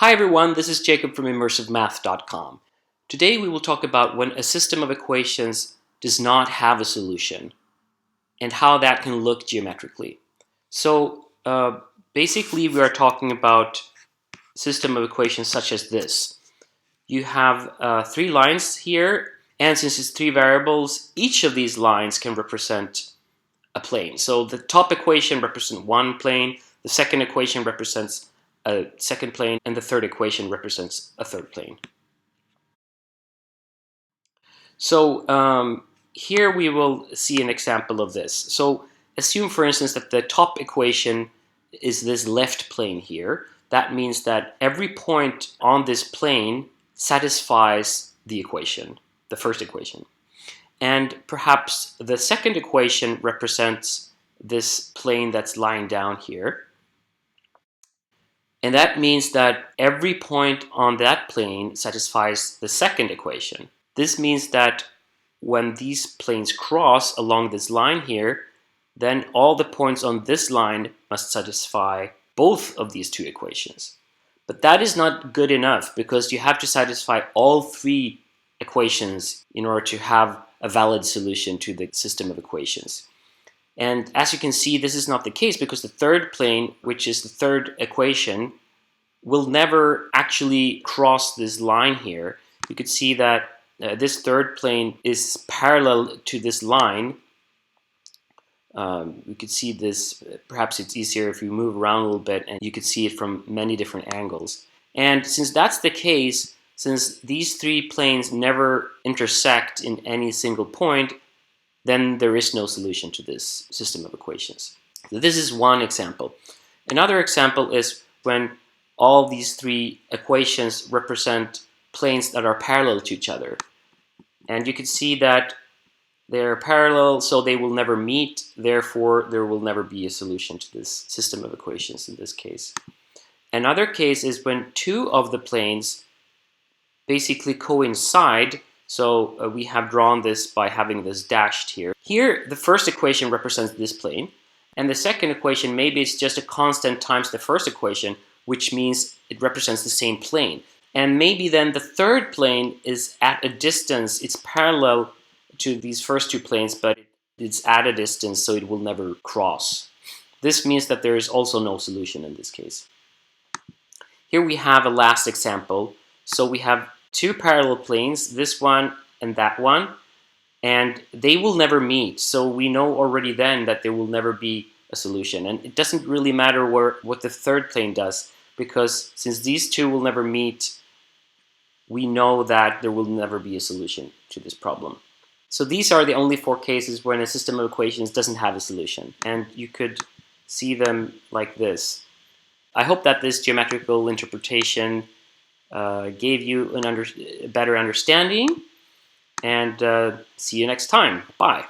Hi everyone, this is Jacob from ImmersiveMath.com. Today we will talk about when a system of equations does not have a solution and how that can look geometrically. So basically we are talking about a system of equations such as this. You have three lines here, and since it's three variables, each of these lines can represent a plane. So the top equation represents one plane, the second equation represents a second plane, and the third equation represents a third plane. So here we will see an example of this. So assume, for instance, that the top equation is this left plane here. That means that every point on this plane satisfies the equation, the first equation. And perhaps the second equation represents this plane that's lying down here. And that means that every point on that plane satisfies the second equation. This means that when these planes cross along this line here, then all the points on this line must satisfy both of these two equations. But that is not good enough because you have to satisfy all three equations in order to have a valid solution to the system of equations. And as you can see, this is not the case because the third plane, which is the third equation, will never actually cross this line here. You could see that this third plane is parallel to this line. You could see this, perhaps it's easier if you move around a little bit and you could see it from many different angles. And since that's the case, since these three planes never intersect in any single point, then there is no solution to this system of equations. So this is one example. Another example is when all these three equations represent planes that are parallel to each other. And you can see that they're parallel, so they will never meet. Therefore, there will never be a solution to this system of equations in this case. Another case is when two of the planes basically coincide. So we have drawn this by having this dashed here. Here, the first equation represents this plane, and the second equation, maybe it's just a constant times the first equation, which means it represents the same plane. And maybe then the third plane is at a distance, it's parallel to these first two planes, but it's at a distance, so it will never cross. This means that there is also no solution in this case. Here we have a last example. So we have two parallel planes, this one and that one, and they will never meet. So we know already then that there will never be a solution. And it doesn't really matter what the third plane does, because since these two will never meet, we know that there will never be a solution to this problem. So these are the only four cases when a system of equations doesn't have a solution. And you could see them like this. I hope that this geometrical interpretation gave you a better understanding, and see you next time. Bye.